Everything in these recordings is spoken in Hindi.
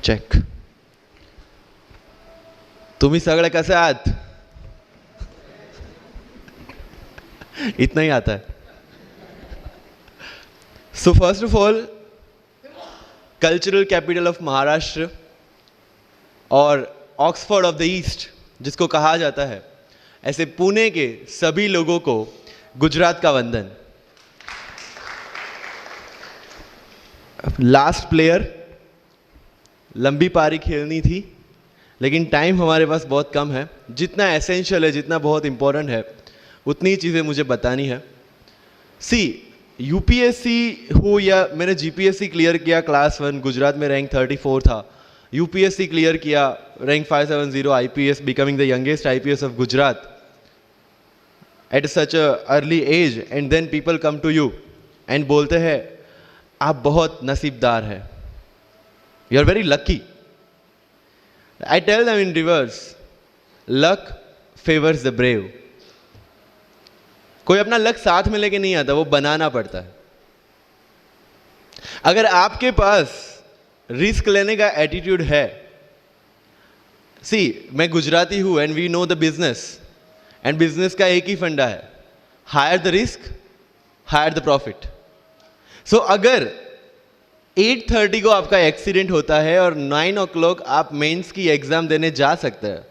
चेक. तुम्ही सगळे कसे आहात? इतना ही आता है. So first of all, cultural capital of Maharashtra और ऑक्सफोर्ड ऑफ द ईस्ट जिसको कहा जाता है, ऐसे पुणे के सभी लोगों को गुजरात का वंदन. लास्ट प्लेयर, लंबी पारी खेलनी थी लेकिन टाइम हमारे पास बहुत कम है. जितना एसेंशियल है, जितना बहुत इंपॉर्टेंट है, उतनी चीज़ें मुझे बतानी है. सी, यूपीएससी हो या मैंने जीपीएससी क्लियर किया क्लास 1, गुजरात में रैंक 34 था. यूपीएससी क्लियर किया, rank 570, IPS, becoming the youngest IPS of Gujarat at such a early age. And then people come to you and बोलते हैं आप बहुत नसीबदार हैं, you are very lucky. I tell them in reverse, luck favours the brave. कोई अपना लक साथ में लेके नहीं आता, वो बनाना पड़ता है. अगर आपके पास रिस्क लेने का एटीट्यूड है, सी मैं गुजराती हूं and we know the business, and business का एक ही फंडा है, higher the risk, higher the profit. So अगर 8:30 को आपका एक्सीडेंट होता है और 9 o'clock आप मेंस की एग्जाम देने जा सकते हैं,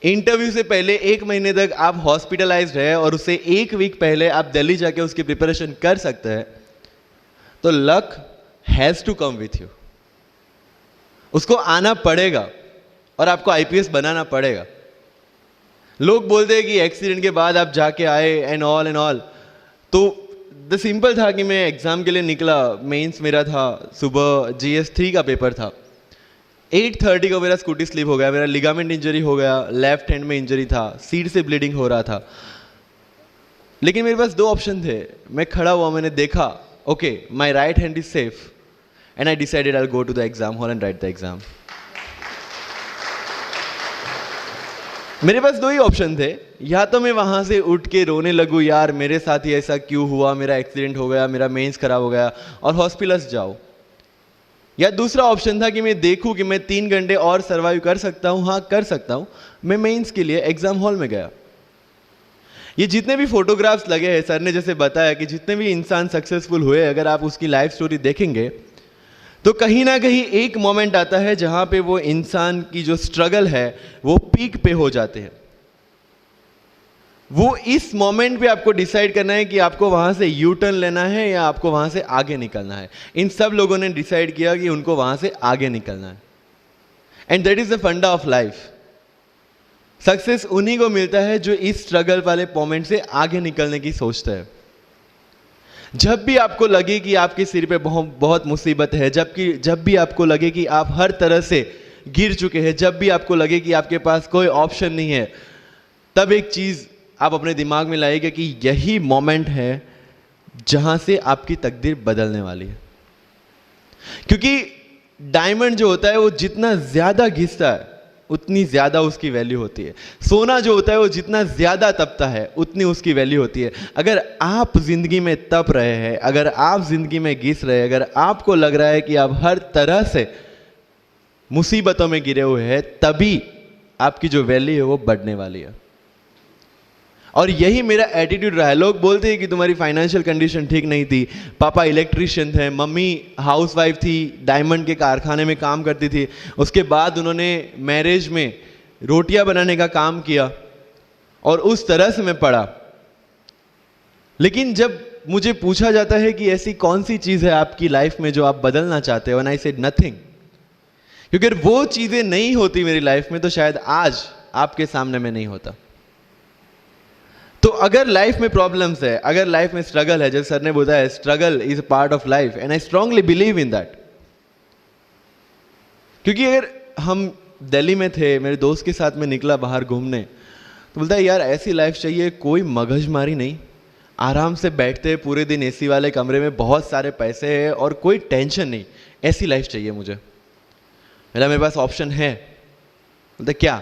इंटरव्यू से पहले 1 महीने तक आप हॉस्पिटलाइज्ड है और उससे 1 वीक पहले आप दिल्ली जाके उसकी प्रिपरेशन कर सकते हैं, तो luck has to come with you. उसको आना पड़ेगा और आपको आईपीएस बनाना पड़ेगा. लोग बोलते हैं कि एक्सीडेंट के बाद आप जाके आए एंड ऑल, तो द सिंपल था कि मैं एग्जाम के लिए निकला, मेंस मेरा था, सुबह GS3 का पेपर था. 8:30 को मेरा स्कूटी स्लिप हो गया, मेरा लिगामेंट इंजरी हो गया, लेफ्ट हैंड में इंजरी था, सीट से ब्लीडिंग हो रहा था. लेकिन मेरे पास 2 ऑप्शन थे. मैं खड़ा हुआ, मैंने देखा, okay my right hand is safe, and I decided I will go to the exam hall and write the exam. मेरे पास 2 ही ऑप्शन थे. या तो मैं वहां से उठ के रोने लगूं, यार मेरे साथ ही ऐसा क्यों हुआ, मेरा एक्सीडेंट हो गया, मेरा मेंस खराब हो गया, और हॉस्पिटल्स जाओ. या दूसरा ऑप्शन था कि मैं देखूं कि मैं 3 घंटे और सर्वाइव कर सकता हूं. हाँ, कर सकता हूं. मैं मेंस के लिए एग्जाम हॉल में गया. ये जितने भी फोटोग्राफ्स लगे हैं, सर ने जैसे बताया कि जितने भी इंसान सक्सेसफुल हुए, अगर आप उसकी लाइफ स्टोरी देखेंगे तो कहीं ना कहीं एक मोमेंट आता है जहां पे वो इंसान की जो स्ट्रगल है वो पीक पे हो जाते हैं. वो इस मोमेंट पे आपको डिसाइड करना है कि आपको वहां से यू टर्न लेना है या आपको वहां से आगे निकलना है. इन सब लोगों ने डिसाइड किया कि उनको वहां से आगे निकलना है. एंड दैट इज द फंडा ऑफ लाइफ. सक्सेस उन्हीं को मिलता है जो इस स्ट्रगल वाले मोमेंट से आगे निकलने की सोचता है. जब भी आपको लगे कि आपके सिर पे बहुत मुसीबत है, जब भी आपको लगे कि आप हर तरह से गिर चुके हैं, जब भी आपको लगे कि आपके पास कोई ऑप्शन नहीं है, तब एक चीज आप अपने दिमाग में लाइएगा कि यही मोमेंट है जहां से आपकी तकदीर बदलने वाली है. क्योंकि डायमंड जो होता है वो जितना ज्यादा घिसता है उतनी ज्यादा उसकी वैल्यू होती है. सोना जो होता है वो जितना ज्यादा तपता है उतनी उसकी वैल्यू होती है. अगर आप जिंदगी में तप रहे हैं, अगर आप जिंदगी में घिस रहे हैं, अगर आपको लग रहा है कि आप हर तरह से मुसीबतों में गिरे हुए हैं, तभी आपकी जो वैल्यू है वो बढ़ने वाली है. और यही मेरा एटीट्यूड रहा है. लोग बोलते हैं कि तुम्हारी फाइनेंशियल कंडीशन ठीक नहीं थी, पापा इलेक्ट्रिशियन थे, मम्मी हाउसवाइफ थी, डायमंड के कारखाने में काम करती थी, उसके बाद उन्होंने मैरिज में रोटियां बनाने का काम किया और उस तरह से मैं पढ़ा. लेकिन जब मुझे पूछा जाता है कि ऐसी कौन सी चीज़ है आपकी लाइफ में जो आप बदलना चाहते हो, एंड आई सेड नथिंग. क्योंकि अगर वो चीज़ें नहीं होती मेरी लाइफ में तो शायद आज आपके सामने मैं नहीं होता. तो अगर लाइफ में प्रॉब्लम्स है, अगर लाइफ में स्ट्रगल है, जैसे सर ने बताया struggle is a part of life, and I strongly believe in that. क्योंकि अगर हम दिल्ली में थे, मेरे दोस्त के साथ में निकला बाहर घूमने, तो बोलता है यार ऐसी लाइफ चाहिए, कोई मगजमारी नहीं, आराम से बैठते पूरे दिन एसी वाले कमरे में, बहुत सारे पैसे हैं और कोई टेंशन नहीं, ऐसी लाइफ चाहिए मुझे. मेरे पास ऑप्शन है. बोलता क्या?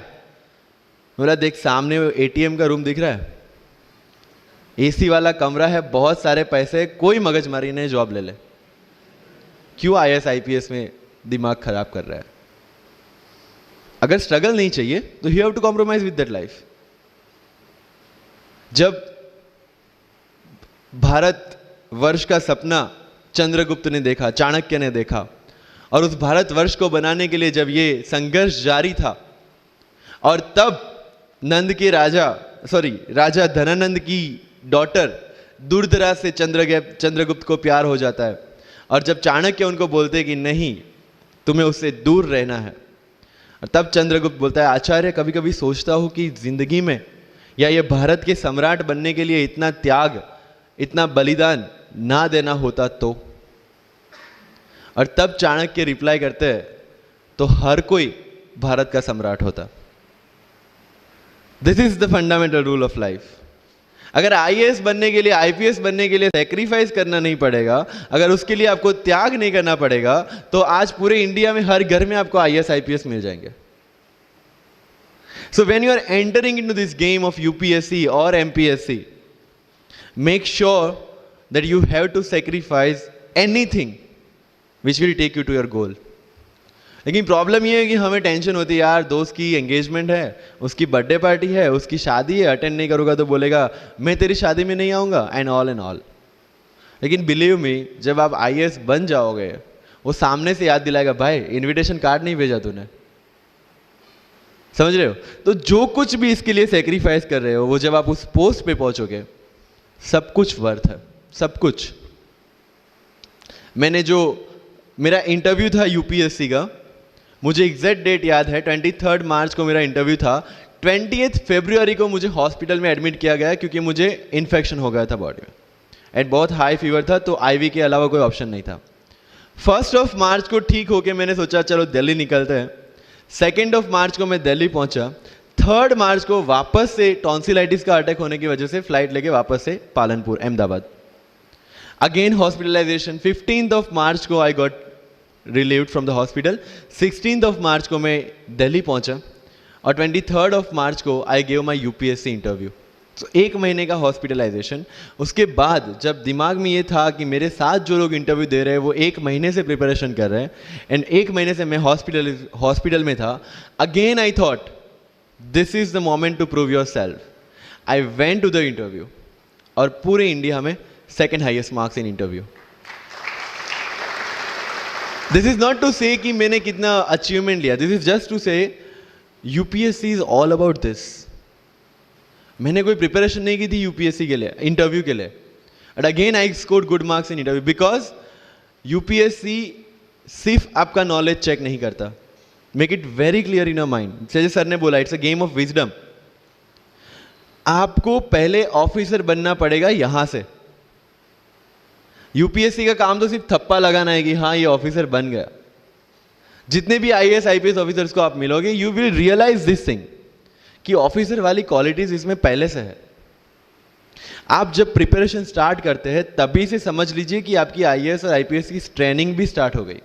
बोला देख सामने एटीएम का रूम दिख रहा है, एसी वाला कमरा है, बहुत सारे पैसे, कोई मगजमारी नहीं, जॉब ले ले. क्यों IAS IPS में दिमाग खराब कर रहा है। अगर स्ट्रगल नहीं चाहिए तो you have to compromise with that life. जब भारत वर्ष का सपना चंद्रगुप्त ने देखा, चाणक्य ने देखा, और उस भारतवर्ष को बनाने के लिए जब ये संघर्ष जारी था, और तब नंद के राजा धनानंद की डॉटर दूरदराज से चंद्रगुप्त को प्यार हो जाता है, और जब चाणक्य उनको बोलते कि नहीं, तुम्हें उससे दूर रहना है, और तब चंद्रगुप्त बोलता है, आचार्य कभी कभी सोचता हूं कि जिंदगी में या ये भारत के सम्राट बनने के लिए इतना त्याग, इतना बलिदान ना देना होता तो। और तब चाणक्य रिप्लाई करते हैं, तो हर कोई भारत का सम्राट होता। This is the fundamental rule of life. अगर आईएएस बनने के लिए, आईपीएस बनने के लिए सैक्रिफाइस करना नहीं पड़ेगा, अगर उसके लिए आपको त्याग नहीं करना पड़ेगा, तो आज पूरे इंडिया में हर घर में आपको आईएएस आईपीएस मिल जाएंगे। So when you are entering into this game of UPSC और MPSC, make sure that you have to sacrifice anything which will take you to your goal. लेकिन प्रॉब्लम ये है कि हमें टेंशन होती है, यार दोस्त की एंगेजमेंट है, उसकी बर्थडे पार्टी है, उसकी शादी है, अटेंड नहीं करूंगा तो बोलेगा मैं तेरी शादी में नहीं आऊंगा, एंड ऑल। लेकिन बिलीव मी, जब आप आईएएस बन जाओगे, वो सामने से याद दिलाएगा, भाई इनविटेशन कार्ड नहीं भेजा तूने। समझ रहे हो? तो जो कुछ भी इसके लिए सेक्रीफाइस कर रहे हो, वो जब आप उस पोस्ट पे पहुंचोगे, सब कुछ वर्थ है, सब कुछ। मेरा इंटरव्यू था यूपीएससी का, मुझे एग्जैक्ट डेट याद है, 23 मार्च को मेरा इंटरव्यू था। 20 फरवरी को मुझे हॉस्पिटल में एडमिट किया गया क्योंकि मुझे इन्फेक्शन हो गया था बॉडी में, एंड बहुत हाई फीवर था, तो आईवी के अलावा कोई ऑप्शन नहीं था। 1 मार्च को ठीक होके मैंने सोचा चलो दिल्ली निकलते हैं। 2 मार्च को मैं दिल्ली पहुंचा। 3 मार्च को वापस से टॉन्सिलाइटिस का अटैक होने की वजह से फ्लाइट लेके वापस से पालनपुर, अहमदाबाद, अगेन हॉस्पिटलाइजेशन। 15 मार्च को I got relieved from the hospital. 16 मार्च को मैं दिल्ली पहुंचा, और 23 मार्च को I gave my UPSC interview. तो 1 महीने का हॉस्पिटलाइजेशन। उसके बाद जब दिमाग में ये था कि मेरे साथ जो लोग इंटरव्यू दे रहे हैं वो 1 महीने से प्रिपरेशन कर रहे हैं, एंड 1 महीने से मैं हॉस्पिटल में था, again I thought this is the moment to prove yourself. I went to the interview, और पूरे इंडिया में 2nd highest marks in interview. This is not to say कि मैंने कितना अचीवमेंट लिया, this is just to say UPSC is all about this. मैंने कोई प्रिपरेशन नहीं की थी यूपीएससी के लिए, इंटरव्यू के लिए, but again I scored good marks in interview, because UPSC सिर्फ आपका नॉलेज चेक नहीं करता। Make it very clear in your mind. जैसे सर ने बोला, it's a game of wisdom. आपको पहले ऑफिसर बनना पड़ेगा यहां से। यूपीएससी का काम तो सिर्फ थप्पा लगाना है कि हाँ ये ऑफिसर बन गया। जितने भी आईएएस आईपीएस ऑफिसर्स को आप मिलोगे, you will realise this thing कि ऑफिसर वाली क्वालिटीज इसमें पहले से है। आप जब प्रिपरेशन स्टार्ट करते हैं तभी से समझ लीजिए कि आपकी आईएएस और आईपीएस की ट्रेनिंग भी स्टार्ट हो गई।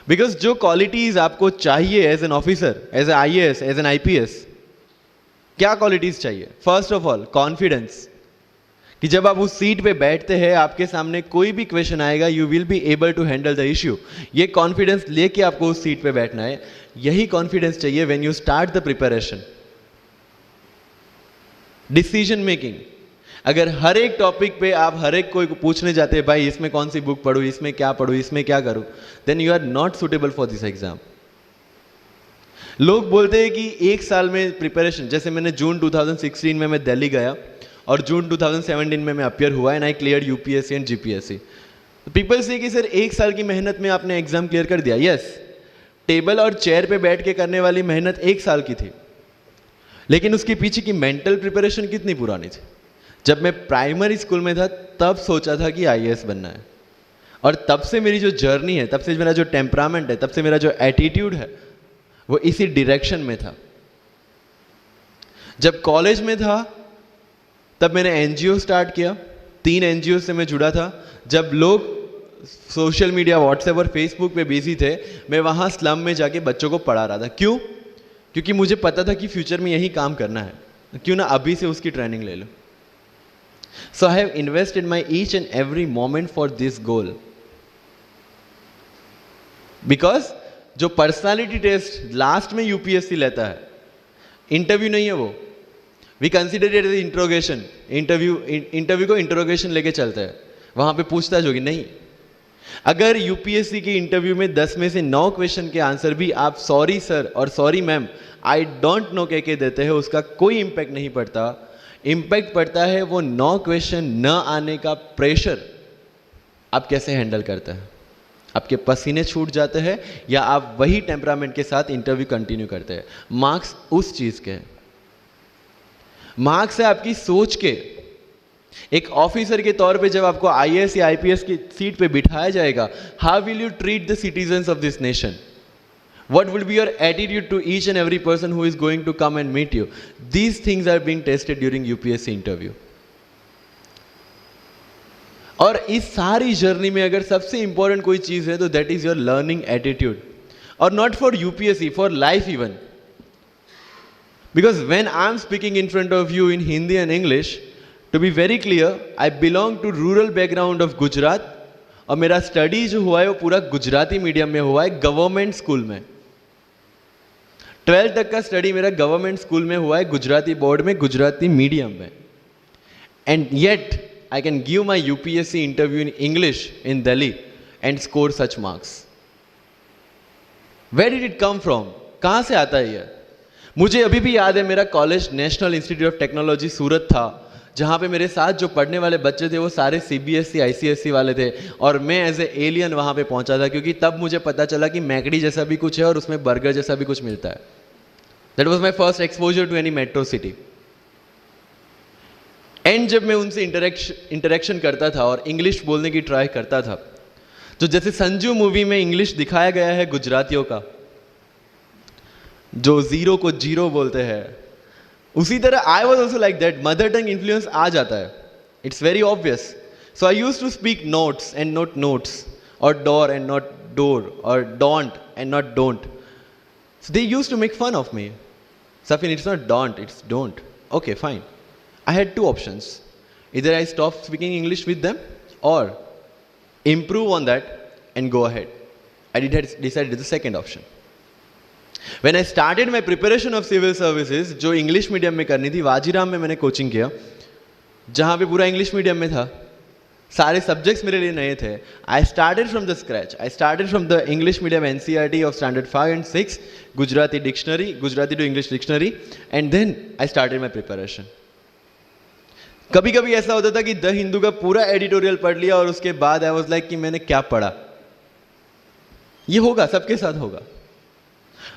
बिकॉज जो क्वालिटीज आपको चाहिए as an officer, as a IAS, as an IPS, क्या क्वालिटीज चाहिए? फर्स्ट ऑफ ऑल कॉन्फिडेंस, कि जब आप उस सीट पे बैठते हैं, आपके सामने कोई भी क्वेश्चन आएगा, you will be able to handle the issue. ये कॉन्फिडेंस लेके आपको उस सीट पे बैठना है। यही कॉन्फिडेंस चाहिए when you start the preparation. Decision making, अगर हर एक टॉपिक पे आप हर एक कोई को पूछने जाते हैं, भाई इसमें कौन सी बुक पढूं, इसमें क्या पढूं, इसमें क्या करूं, then you are not suitable for this exam. लोग बोलते हैं कि 1 साल में प्रिपरेशन, जैसे मैंने जून 2016 में मैं दिल्ली गया, और जून 2017 में मैं अपियर हुआ, and I clear UPSC and GPSC. People से कि सर 1 साल की मेहनत में आपने एग्जाम क्लियर कर दिया। यस, टेबल और चेयर पे बैठ के करने वाली मेहनत 1 साल की थी, लेकिन उसके पीछे की मेंटल प्रिपरेशन कितनी पुरानी थी। जब मैं प्राइमरी स्कूल में था तब सोचा था कि आईएएस बनना है, और तब से मेरी जो जर्नी है, तब से मेरा जो टेम्परामेंट है, तब से मेरा जो एटीट्यूड है, वो इसी डायरेक्शन में था। जब कॉलेज में था तब मैंने एनजीओ स्टार्ट किया, 3 एनजीओ से मैं जुड़ा था। जब लोग सोशल मीडिया, व्हाट्सएप और फेसबुक पे बिजी थे, मैं वहाँ स्लम में जाके बच्चों को पढ़ा रहा था। क्यों? क्योंकि मुझे पता था कि फ्यूचर में यही काम करना है, क्यों ना अभी से उसकी ट्रेनिंग ले लो। So I have invested my each and every moment for this goal. Because जो पर्सनालिटी टेस्ट लास्ट में यूपीएससी लेता है, इंटरव्यू नहीं है वो, we consider it as interrogation. Interview को इंट्रोगेशन लेके चलते हैं, वहां पे पूछताछ होगी नहीं। अगर यूपीएससी के इंटरव्यू में 10 में से 9 क्वेश्चन के आंसर भी आप सॉरी सर और sorry ma'am I don't know कह के देते हैं, उसका कोई इंपैक्ट नहीं पड़ता। इंपैक्ट पड़ता है वो 9 क्वेश्चन न आने का प्रेशर आप कैसे हैंडल करते हैं। आपके पसीने छूट जाते हैं या आप वही टेम्परामेंट के साथ इंटरव्यू कंटिन्यू करते हैं। मार्क्स उस चीज के, मार्क्स है आपकी सोच के। एक ऑफिसर के तौर पे जब आपको आईएएस या आईपीएस की सीट पे बिठाया जाएगा, how will you treat the citizens of this nation? What will be your attitude to each and every person who is going to come and meet you? These things are being tested during UPSC interview. और इस सारी जर्नी में अगर सबसे इंपॉर्टेंट कोई चीज है तो that is your learning attitude, और not for UPSC, for life even. Because when I am speaking in front of you in Hindi and English, to be very clear, I belong to rural background of Gujarat, और मेरा स्टडी जो हुआ है वो पूरा गुजराती मीडियम में हुआ है, गवर्नमेंट स्कूल में। 12th तक का स्टडी मेरा गवर्नमेंट स्कूल में हुआ है, गुजराती बोर्ड में, गुजराती मीडियम में। And yet I can give my UPSC interview in English in Delhi and score such marks. Where did it come from? कहां से आता है ये? मुझे अभी भी याद है, मेरा college national institute of technology Surat था, जहां पे मेरे साथ जो पढ़ने वाले बच्चे थे वो सारे सीबीएसई आईसीएसई वाले थे, और मैं एज ए एलियन वहां पे पहुंचा था, क्योंकि तब मुझे पता चला कि मैकडी जैसा भी कुछ है और उसमें बर्गर जैसा भी कुछ मिलता है। That was my first exposure to any metro city. And जब मैं उनसे इंटरेक्शन करता था और इंग्लिश बोलने की ट्राई करता था, तो जैसे संजू मूवी में इंग्लिश दिखाया गया है गुजरातियों का, जो जीरो को जीरो बोलते हैं, उसी तरह I was also like that. Mother tongue influence आ जाता है, it's very obvious. So I use to speak notes and not notes, और डोर एंड नॉट डोर, और don't and not don't. So they used to make fun of me. Safin, it's not don't, it's don't. Okay, fine. I had 2 options. Either I stop speaking English with them or improve on that and go ahead. I decided the second option. When I started my preparation of civil services, जो इंग्लिश मीडियम में करनी थी, वाजीराम में मैंने कोचिंग किया, जहाँ पे पूरा इंग्लिश मीडियम में था, सारे सब्जेक्ट्स मेरे लिए नए थे। I started from the scratch. I started from the English medium NCERT of standard 5 and 6, Gujarati dictionary, Gujarati to English dictionary, and then I started my preparation. कभी कभी ऐसा होता था कि द हिंदू का पूरा एडिटोरियल पढ़ लिया और उसके बाद आई वाज लाइक कि मैंने क्या पढ़ा। ये होगा, सबके साथ होगा।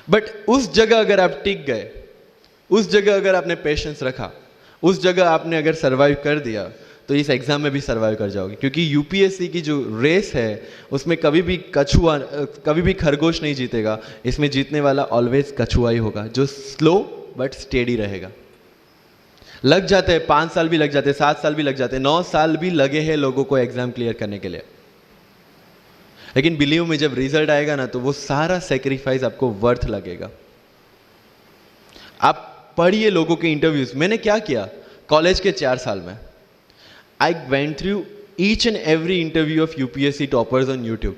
बट उस जगह अगर आप टिक गए, उस जगह अगर आपने पेशेंस रखा, उस जगह आपने अगर सर्वाइव कर दिया, तो इस एग्जाम में भी सर्वाइव कर जाओगे। क्योंकि यूपीएससी की जो रेस है उसमें कभी भी कछुआ, कभी भी खरगोश नहीं जीतेगा। इसमें जीतने वाला ऑलवेज कछुआ ही होगा, जो स्लो बट स्टेडी रहेगा। लग जाते हैं 5 साल भी लग जाते हैं, 7 साल भी लग जाते हैं, 9 साल भी लगे हैं लोगों को एग्जाम क्लियर करने के लिए। लेकिन बिलीव में जब रिजल्ट आएगा ना, तो वो सारा सेक्रीफाइस आपको वर्थ लगेगा। आप पढ़िए लोगों के इंटरव्यूज। मैंने क्या किया कॉलेज के 4 साल में, I went through each and every interview of UPSC toppers on YouTube.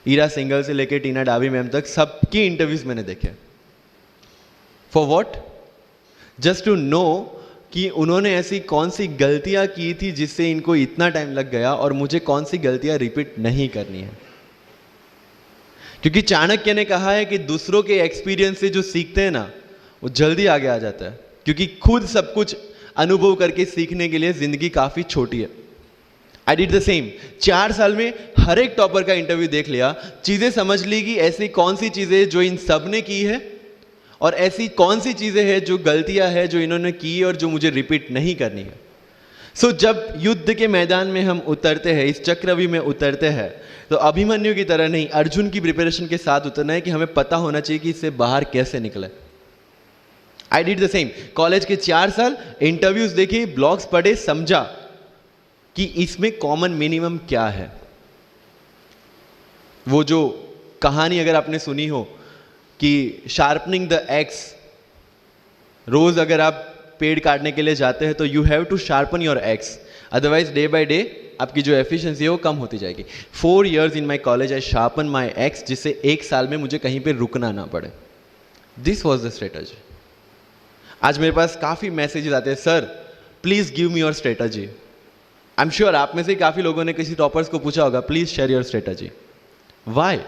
Ira Singhal से लेके टीना डावी मैम तक सबकी इंटरव्यूज मैंने देखे। For what? Just to know कि उन्होंने ऐसी कौन सी गलतियां की थी जिससे इनको इतना टाइम लग गया, और मुझे कौन सी गलतियां रिपीट नहीं करनी है। क्योंकि चाणक्य ने कहा है कि दूसरों के एक्सपीरियंस से जो सीखते हैं ना, वो जल्दी आगे आ जाता है। क्योंकि खुद सब कुछ अनुभव करके सीखने के लिए जिंदगी काफी छोटी है। I did the same. 4 साल में हर एक टॉपर का इंटरव्यू देख लिया, चीजें समझ ली कि ऐसी कौन सी चीजें जो इन सब ने की है, और ऐसी कौन सी चीजें हैं जो गलतियां हैं जो इन्होंने की और जो मुझे रिपीट नहीं करनी है। सो जब युद्ध के मैदान में हम उतरते हैं, इस चक्रव्यूह में उतरते हैं, तो अभिमन्यु की तरह नहीं, अर्जुन की प्रिपरेशन के साथ उतरना है कि हमें पता होना चाहिए कि इससे बाहर कैसे निकले। I did the same. College के 4 साल इंटरव्यूज देखे, ब्लॉग्स पढ़े, समझा कि इसमें कॉमन मिनिमम क्या है। वो जो कहानी अगर आपने सुनी हो कि शार्पनिंग द एक्स, रोज अगर आप पेड़ काटने के लिए जाते हैं तो you have to sharpen your axe, otherwise day by day आपकी जो एफिशिएंसी है वो कम होती जाएगी। 4 years in my college I sharpen my x, जिससे 1 साल में मुझे कहीं पे रुकना ना पड़े। This was the strategy. आज मेरे पास काफ़ी मैसेजेस आते हैं, sir please give me your strategy. I am sure आप में से काफ़ी लोगों ने किसी टॉपर्स को पूछा होगा, please share your strategy. Why?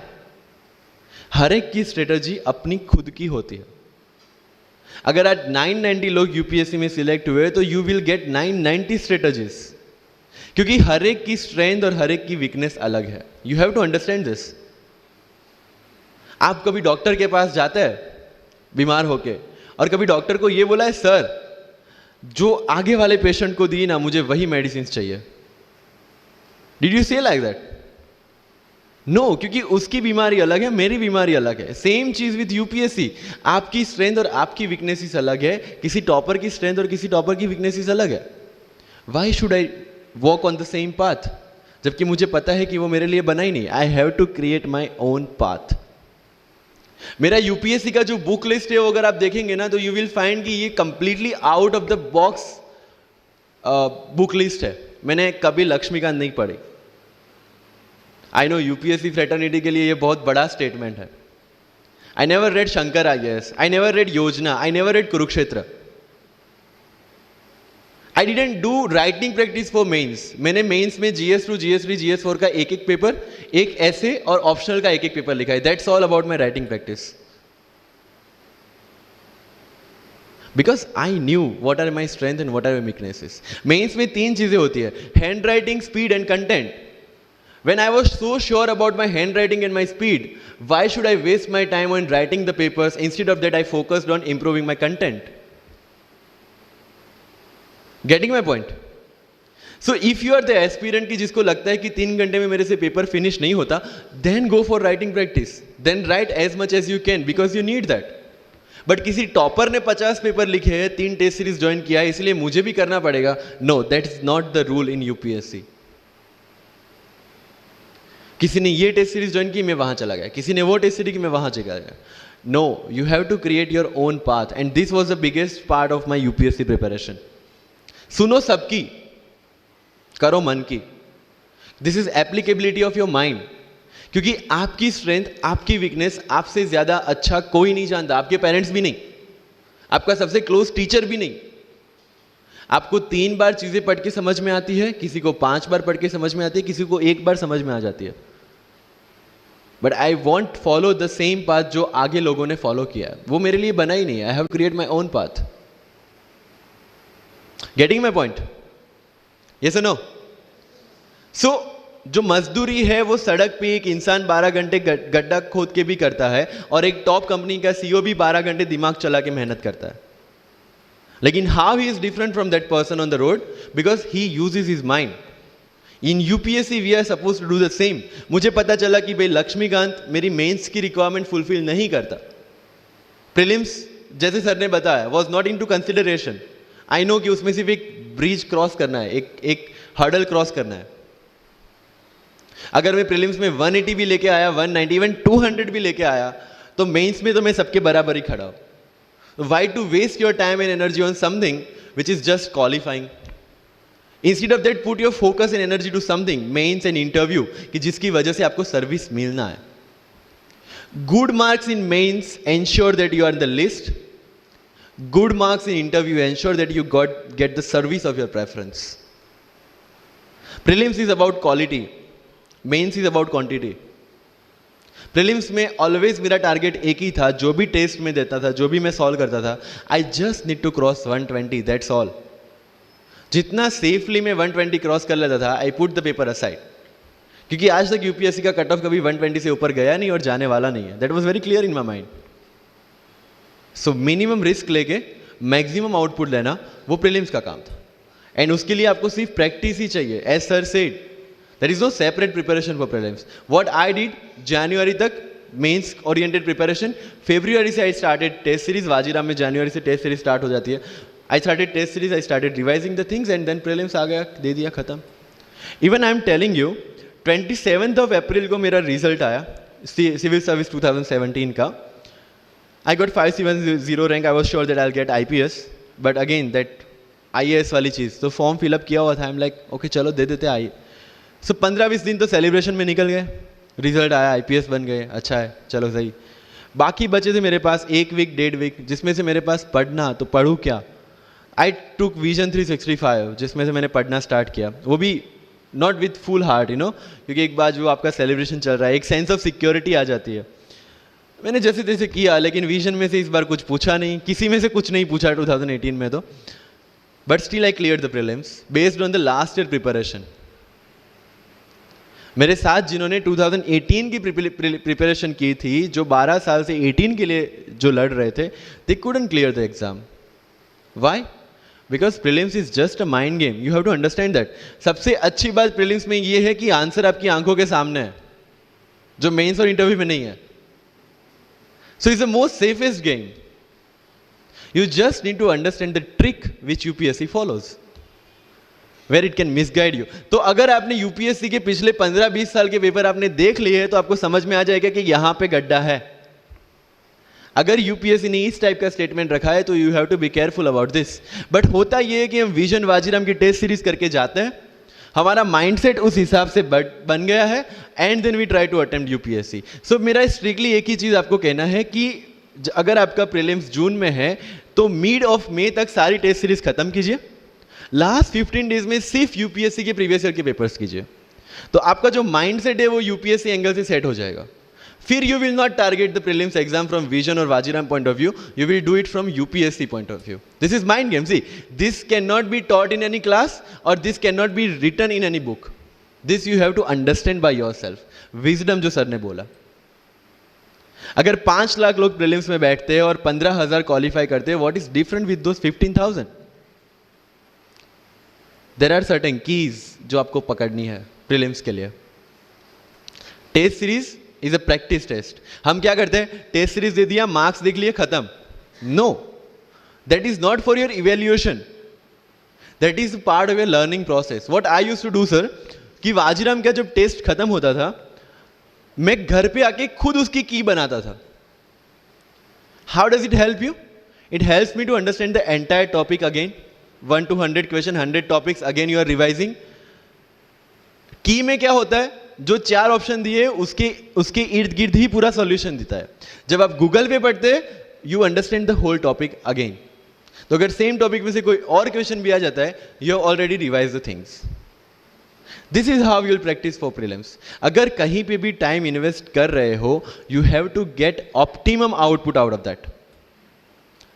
हर एक की स्ट्रेटजी अपनी खुद की होती है। अगर आज 990 लोग यूपीएससी में सिलेक्ट हुए तो यू विल गेट 990 स्ट्रेटजीज, क्योंकि हर एक की स्ट्रेंथ और हर एक की वीकनेस अलग है। You have to understand this. आप कभी डॉक्टर के पास जाते हैं बीमार होके, और कभी डॉक्टर को यह बोला है, सर जो आगे वाले पेशेंट को दी ना, मुझे वही मेडिसिन चाहिए। डिड यू से लाइक दैट? नो, क्योंकि उसकी बीमारी अलग है, मेरी बीमारी अलग है। सेम चीज विथ यूपीएससी, आपकी स्ट्रेंथ और आपकी वीकनेसेस अलग है, किसी टॉपर की स्ट्रेंथ और किसी टॉपर की वीकनेसेस अलग है। Why should I walk on the same path, जबकि मुझे पता है कि वो मेरे लिए बना ही नहीं। I have to create my own path. मेरा यूपीएससी का जो बुक लिस्ट है वो अगर आप देखेंगे ना, तो यू विल फाइंड कि ये completely out of the box book list है। मैंने कभी लक्ष्मीकांत नहीं पढ़ी। आई नो यूपीएससी फ्रेटर्निटी के लिए ये बहुत बड़ा स्टेटमेंट है। I never read Shankar IAS, I never read Yojana, I never read Kurukshetra. I didn't do writing practice for mains. मैंने मेंस में GS2, GS3, GS4 का एक एक पेपर, एक ऐसे और ऑप्शनल का एक एक पेपर लिखा है। That's all about my writing practice, because I knew what are my strength and what are my weaknesses. Mains में 3 चीजें होती है, handwriting, speed and content. When I was so sure about my handwriting and my speed, why should I waste my time on writing the papers? Instead of that, I focused on improving my content. Getting my point? So if you are the aspirant की जिसको लगता है कि 3 घंटे में मेरे से पेपर फिनिश नहीं होता, then go for writing practice. Then write as much as you can because you need that. But किसी टॉपर ने 50 पेपर लिखे हैं, 3 टेस्ट सीरीज ज्वाइन किया है, इसलिए मुझे भी करना पड़ेगा। No, that is not the rule in UPSC. किसी ने ये टेस्ट सीरीज ज्वाइन की, मैं वहां चला गया, किसी ने वो टेस्ट सीरीज की, मैं वहां चला गया। No, you have to create your own path, and this was the biggest part of my UPSC preparation. सुनो सबकी, करो मन की। This is applicability of your mind, क्योंकि आपकी स्ट्रेंथ, आपकी वीकनेस आपसे ज्यादा अच्छा कोई नहीं जानता। आपके पेरेंट्स भी नहीं, आपका सबसे क्लोज टीचर भी नहीं। आपको 3 बार चीजें पढ़ के समझ में आती है, किसी को 5 बार पढ़ के समझ में आती है, किसी को 1 बार समझ में आ जाती है। But I want follow the same path जो आगे लोगों ने फॉलो किया है, वो मेरे लिए बना ही नहीं है। I have create my own path. Getting my point? Yes और नो? सो जो मजदूरी है वो सड़क पे एक इंसान 12 घंटे गड्ढा खोद के भी करता है, और एक टॉप कंपनी का सीईओ भी 12 घंटे दिमाग चला के मेहनत करता है। लेकिन how he is different from that person on the road? Because he uses his mind. In UPSC we are suppose to do the same. मुझे पता चला कि भाई लक्ष्मीकांत मेरी मेंस की रिक्वायरमेंट फुलफिल नहीं करता, प्रीलिम्स जैसे सर ने बताया was not into consideration. I know कि उसमें सिर्फ एक ब्रिज क्रॉस करना है, एक हर्डल क्रॉस करना है। अगर मैं प्रीलिम्स में 180 भी लेके आया, 190, इवन 200 भी लेके आया, तो मेंस में तो मैं सबके बराबर ही खड़ा हूं। Why to waste your time and energy on something which is just qualifying? Instead of that, put your focus and energy to something, mains and interview, कि जिसकी वजह से आपको सर्विस मिलना है। Good marks in mains ensure that you are in the list. Good marks in interview ensure that you get the service of your preference. Prelims is about quality. Mains is about quantity. Prelims में ऑलवेज मेरा टारगेट एक ही था, जो भी टेस्ट में देता था, जो भी मैं सॉल्व करता था, I just need to cross 120, that's all. जितना सेफली मैं 120 क्रॉस कर लेता था, I put the paper aside, क्योंकि आज तक यूपीएससी का कट ऑफ कभी 120 से ऊपर गया नहीं और जाने वाला नहीं है। That was very clear in my mind. So minimum risk लेके मैक्सिमम आउटपुट लेना वो प्रीलिम्स का काम था, एंड उसके लिए आपको सिर्फ प्रैक्टिस ही चाहिए। As sir said, there is no separate preparation for prelims. What I did, January तक मेंस ओरिएंटेड प्रिपरेशन, February से I started test series. Vajiram में January से टेस्ट सीरीज स्टार्ट हो जाती है। I started test series, I started revising the things, and then prelims आ गया, दे दिया, खत्म। Even I am telling you, 27th of April को मेरा रिजल्ट आया सिविल सर्विस 2017 का। I got 570 rank. I was sure that I'll get IPS, but again that IAS वाली चीज़, तो फॉर्म फिलअप किया हुआ था। आई एम लाइक ओके चलो दे देते आई। सो 15-20 दिन तो सेलिब्रेशन में निकल गए, रिजल्ट आया, आईपीएस बन गए, अच्छा है, चलो सही। बाकी बचे थे मेरे पास 1 वीक 1.5 वीक, जिसमें से मेरे पास पढ़ना, तो पढ़ूँ क्या। आई टुक विजन 365, जिसमें से मैंने पढ़ना स्टार्ट किया, वो भी not with full heart you know, क्योंकि एक बार जो आपका सेलिब्रेशन चल रहा है, एक सेंस ऑफ सिक्योरिटी आ जाती है। मैंने जैसे तैसे किया, लेकिन विजन में से इस बार कुछ पूछा नहीं, किसी में से कुछ नहीं पूछा 2018 में तो, but still I clear the prelims based on the last year preparation. मेरे साथ जिन्होंने 2018 की प्रिपरेशन की थी, जो 12 साल से 18 के लिए जो लड़ रहे थे, they couldn't clear the exam. Why? Because prelims is just a mind game, you have to understand that. सबसे अच्छी बात प्रीलिम्स में ये है कि आंसर आपकी आंखों के सामने है, जो मेंस और इंटरव्यू में नहीं है। So it's the most safest game. You just need to understand the trick which UPSC follows, where it can misguide you. तो अगर आपने यूपीएससी के पिछले 15-20 साल के पेपर आपने देख लिए हैं, तो आपको समझ में आ जाएगा कि यहां पे गड्ढा है। अगर यूपीएससी ने इस टाइप का स्टेटमेंट रखा है, तो you have to be careful about this. But होता यह है कि हम विजन वाजीराम की टेस्ट सीरीज करके जाते हैं, हमारा माइंडसेट उस हिसाब से बन गया है, and then we try to attempt UPSC. So मेरा स्ट्रिक्टली एक ही चीज आपको कहना है कि अगर आपका प्रीलिम्स जून में है, तो मिड ऑफ मई तक सारी टेस्ट सीरीज खत्म कीजिए। लास्ट 15 डेज में सिर्फ यूपीएससी के प्रीवियस ईयर के पेपर्स कीजिए, तो आपका जो माइंडसेट है वो यूपीएससी एंगल से सेट हो जाएगा। फिर you will not target the prelims exam from Vision और Vajiram point of view, you will do it from UPSC point of view. This is mind game. See, this can not be taught in any class और this can not be written in any book. This you have to understand by yourself. Wisdom जो सर ने बोला, अगर 5 लाख लोग प्रीलिम्स में बैठते हैं और 15,000 क्वालिफाई करते हैं, what is different with those 15,000? There are certain keys जो आपको पकड़नी है प्रीलिम्स के लिए। Test series is a practice test. हम क्या करते हैं, टेस्ट सीरीज दे दिया, मार्क्स देख लिए, खत्म। No, that is not for your evaluation, that is part of your learning process. What I used to do sir, कि वाजीराम का जब टेस्ट खत्म होता था, मैं घर पे आके खुद उसकी की बनाता था। How does it help you? It helps me to understand the entire topic again. 1 to 100 question, 100 topics, again you are revising. Key में क्या होता है, जो 4 ऑप्शन दिए उसके इर्द गिर्द ही पूरा सॉल्यूशन देता है। जब आप गूगल पे पढ़ते हैं, you understand the whole topic again. तो अगर सेम टॉपिक में से कोई और क्वेश्चन भी आ जाता है, you have already revise the things. This is how you will practice for prelims. अगर कहीं पे भी टाइम इन्वेस्ट कर रहे हो, you have to get optimum output out of that.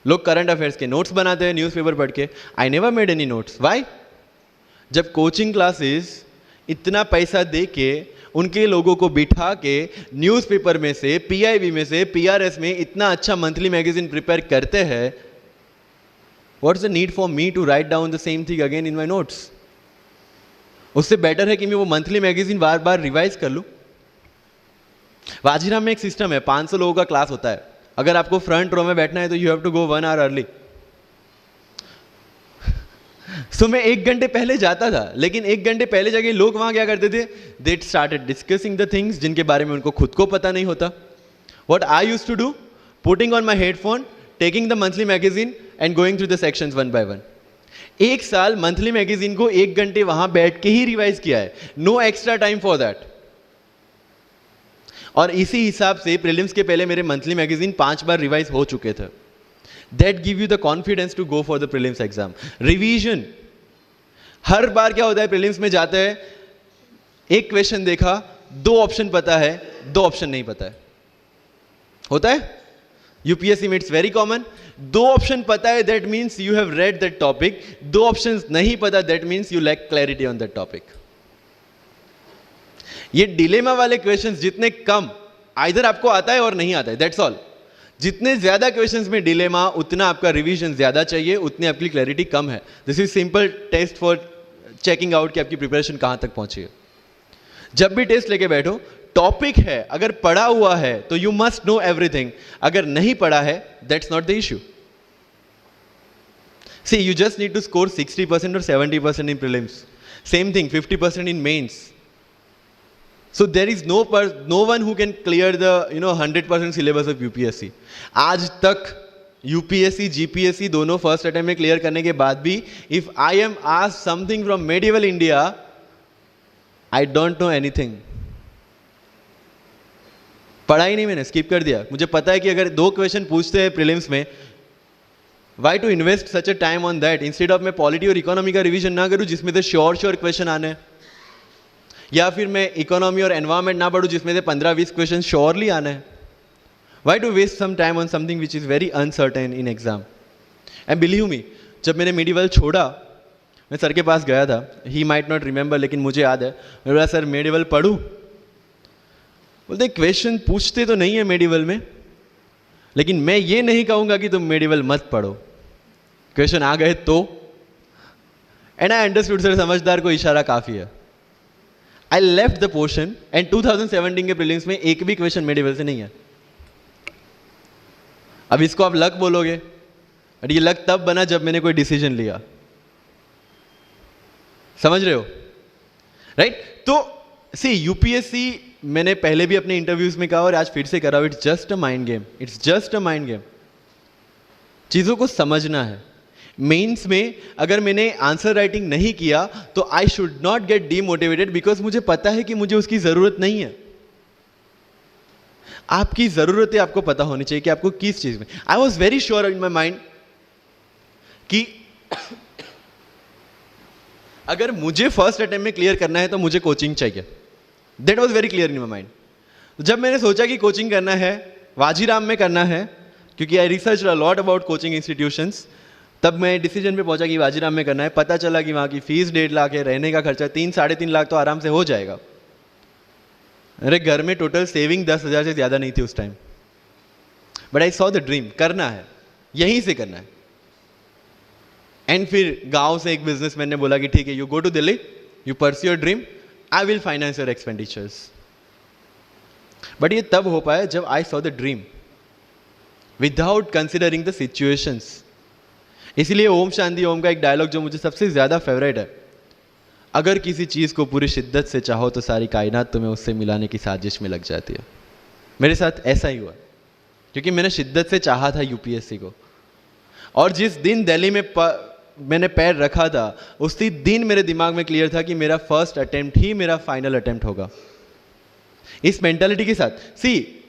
लोग करंट अफेयर्स के नोट्स बनाते हैं न्यूज़पेपर पढ़ के। I never made any notes. Why? जब कोचिंग क्लासेस इतना पैसा दे के उनके लोगों को बिठा के न्यूज़पेपर में से, पीआईबी में से, पीआरएस में इतना अच्छा मंथली मैगजीन प्रिपेयर करते हैं, what's the need for me to write down the same thing again in my notes? उससे बेटर है कि मैं वो मंथली मैगजीन बार बार रिवाइज कर लूं। वाजीराम में एक सिस्टम है, 500 लोगों का क्लास होता है। अगर आपको फ्रंट रो में बैठना है तो you have to go 1 hour early. So मैं 1 घंटे पहले जाता था, लेकिन 1 घंटे पहले जाके लोग वहां क्या करते थे, they started discussing the things जिनके बारे में उनको खुद को पता नहीं होता। What I used to do, putting on my headphone, taking the monthly magazine and going through the sections 1 by 1। 1 साल मंथली मैगजीन को 1 घंटे वहां बैठ के ही रिवाइज किया है, no extra time for that. और इसी हिसाब से प्रीलिम्स के पहले मेरे मंथली मैगजीन 5 बार रिवाइज हो चुके थे। That give you the confidence to go for the prelims exam. Revision, हर बार क्या होता है प्रीलिम्स में जाते हैं, एक क्वेश्चन देखा, 2 ऑप्शन पता है, 2 ऑप्शन नहीं पता है, होता है यूपीएससी में, इट्स वेरी कॉमन। 2 ऑप्शन पता है, that means you have read that topic. 2 option नहीं पता, that means you lack clarity on that topic. ये डिलेमा वाले क्वेश्चंस जितने कम, आइदर आपको आता है और नहीं आता है, दैट्स ऑल। जितने ज्यादा क्वेश्चंस में डिलेमा, उतना आपका रिवीजन ज्यादा चाहिए, उतनी आपकी क्लैरिटी कम है। This is simple test for checking out कि आपकी प्रिपरेशन कहां तक पहुंची है। जब भी टेस्ट लेके बैठो, टॉपिक है, अगर पढ़ा हुआ है तो यू मस्ट नो एवरीथिंग, अगर नहीं पढ़ा है that's not the issue. See, you just need to score 60% or 70% in prelims. Same thing, 50% in mains. So there is no one who can clear the 100% syllabus of UPSC. आज तक UPSC, GPSC दोनों फर्स्ट अटेम्प्ट में क्लियर करने के बाद भी, if I am asked something from medieval India, I don't know anything. पढ़ा ही नहीं, मैंने स्किप कर दिया। मुझे पता है कि अगर 2 क्वेश्चन पूछते हैं प्रीलिम्स में, why to invest such a time on that, instead of मैं पॉलिटी और इकोनॉमी का रिवीजन ना करूं जिसमें से श्योर क्वेश्चन आने हैं, या फिर मैं इकोनॉमी और एनवायरमेंट ना पढ़ूं जिसमें से 15-20 क्वेश्चन श्योरली आने हैं। Why to waste some time on something which is very uncertain in exam. And believe me, जब मैंने मेडिवल छोड़ा, मैं सर के पास गया था, ही माइट नॉट रिमेंबर, लेकिन मुझे याद है। मैं बोला सर मेडिवल पढ़ूं? बोलते क्वेश्चन पूछते तो नहीं है मेडिवल में, लेकिन मैं ये नहीं कहूंगा कि तुम मेडिवल मत पढ़ो। क्वेश्चन आ गए तो, एंड आई अंडरस्टूड सर समझदार को इशारा काफी है। I left the portion and 2017 के प्रीलिम्स में एक भी क्वेश्चन मेडिवल से नहीं है। अब इसको आप लक बोलोगे, और ये लक तब बना जब मैंने कोई डिसीजन लिया। समझ रहे हो, राइट? तो सी यूपीएससी, मैंने पहले भी अपने इंटरव्यूज में कहा और आज फिर से करा, it's just a mind game. It's just a mind game. चीजों को समझना है। मेंस में अगर मैंने आंसर राइटिंग नहीं किया तो I should not gate demotivated, because मुझे पता है कि मुझे उसकी जरूरत नहीं है। आपकी जरूरतें आपको पता होनी चाहिए कि आपको किस चीज में। I was very sure in my mind कि अगर मुझे फर्स्ट अटेम्प्ट में क्लियर करना है तो मुझे कोचिंग चाहिए। That was very clear in my mind. जब मैंने सोचा कि कोचिंग करना है, वाजीराम में करना है, क्योंकि I research a lot about coaching institutions, तब मैं डिसीजन पे पहुंचा कि वाजीराम में करना है। पता चला कि वहाँ की फीस 1.5 लाख है, रहने का खर्चा 3-3.5 लाख तो आराम से हो जाएगा। मेरे घर में टोटल सेविंग 10,000 से ज़्यादा नहीं थी उस time. But I saw the dream, करना है, यहीं से करना है। एंड फिर गांव से एक बिजनेसमैन ने बोला कि ठीक है, you go to Delhi, you pursue your dream, I will finance your expenditures. But ये तब हो पाया जब I saw the dream without considering the situations. इसलिए ओम शांति ओम का एक डायलॉग जो मुझे सबसे ज्यादा फेवरेट है, अगर किसी चीज को पूरी शिद्दत से चाहो तो सारी कायनात तुम्हें उससे मिलाने की साजिश में लग जाती है। मेरे साथ ऐसा ही हुआ, क्योंकि मैंने शिद्दत से चाहा था यूपीएससी को। और जिस दिन दिल्ली में मैंने पैर रखा था, उसी दिन मेरे दिमाग में क्लियर था कि मेरा फर्स्ट अटेम्प्ट ही मेरा फाइनल अटेम्प्ट होगा। इस मेंटालिटी के साथ, सी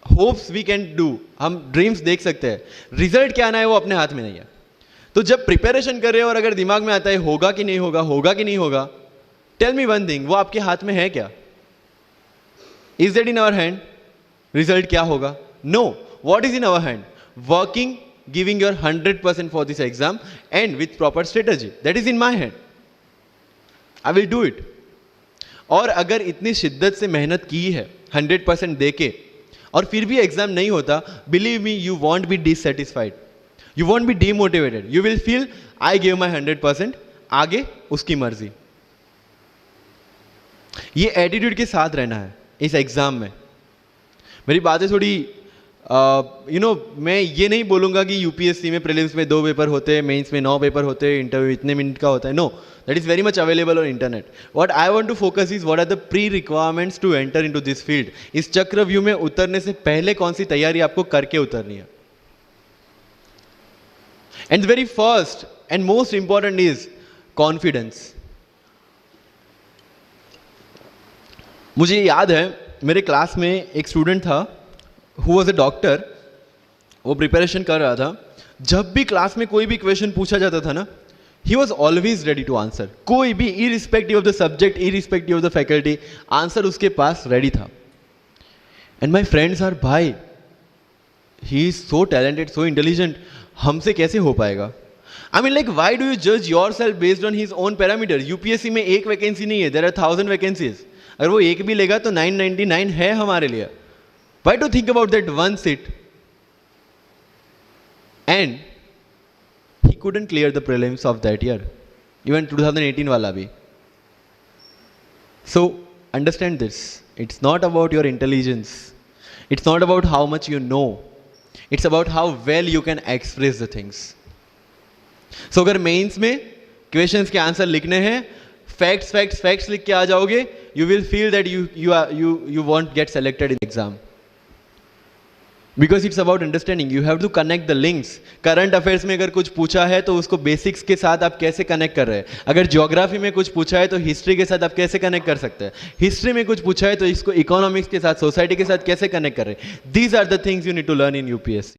होप्स वी कैन डू, हम ड्रीम्स देख सकते हैं, रिजल्ट क्या आना है वो अपने हाथ में नहीं है। तो जब प्रिपरेशन कर रहे हो और अगर दिमाग में आता है होगा कि नहीं होगा, होगा कि नहीं होगा, टेल मी वन थिंग, वो आपके हाथ में है क्या? Is that in our hand? Result क्या होगा? No. What is in our hand? Working, giving your 100% for this exam and with proper strategy. That is in my hand. I will do it. और अगर इतनी शिद्दत से मेहनत की है 100% देके और फिर भी एग्जाम नहीं होता, believe me, you won't be dissatisfied. You won't be demotivated. You will feel I gave my 100%. आगे उसकी मर्जी। ये एटीट्यूड के साथ रहना है इस एग्जाम में। मेरी बातें थोड़ी मैं ये नहीं बोलूंगा कि यूपीएससी में प्रीलिम्स में 2 पेपर होते हैं, मेंस में 9 पेपर होते हैं, इंटरव्यू इतने मिनट का होता है। No, that is very much available on internet. What I want to focus is what are the pre requirements to enter into this field. इस चक्रव्यूह में उतरने से पहले कौन सी तैयारी आपको करके उतरनी है। And very first and most important is confidence. मुझे याद है मेरे क्लास में एक स्टूडेंट था, हु वॉज अ डॉक्टर, वो प्रिपरेशन कर रहा था। जब भी क्लास में कोई भी क्वेश्चन पूछा जाता था ना, he was always ready to answer. कोई भी, irrespective of the subject, irrespective of the faculty, answer उसके पास रेडी था। एंड माई फ्रेंड्स आर, भाई he is so talented, so intelligent, हमसे कैसे हो पाएगा? I mean like, why do you जज yourself based on his own parameter? UPSC में एक वैकेंसी नहीं है, देयर आर 1000 वैकेंसीज। अगर वो एक भी लेगा तो 999 है हमारे लिए। Why to think about that one seat? And he couldn't clear the prelims of that year, even 2018 wala bhi. So understand this. It's not about your intelligence. It's not about how much you know. It's about how well you can express the things. So अगर मेंस में क्वेश्चंस के आंसर लिखने हैं, facts लिख के आ जाओगे, you will feel that you won't get selected in exam. Because it's about understanding, you have to connect the links. Current affairs में अगर कुछ पूछा है तो उसको बेसिक्स के साथ आप कैसे कनेक्ट कर रहे हैं। अगर ज्योग्राफी में कुछ पूछा है तो हिस्ट्री के साथ आप कैसे कनेक्ट कर सकते हैं। हिस्ट्री में कुछ पूछा है तो इसको इकोनॉमिक्स के साथ, सोसाइटी के साथ कैसे कनेक्ट कर रहे हैं। These are the things you need to learn in UPSC.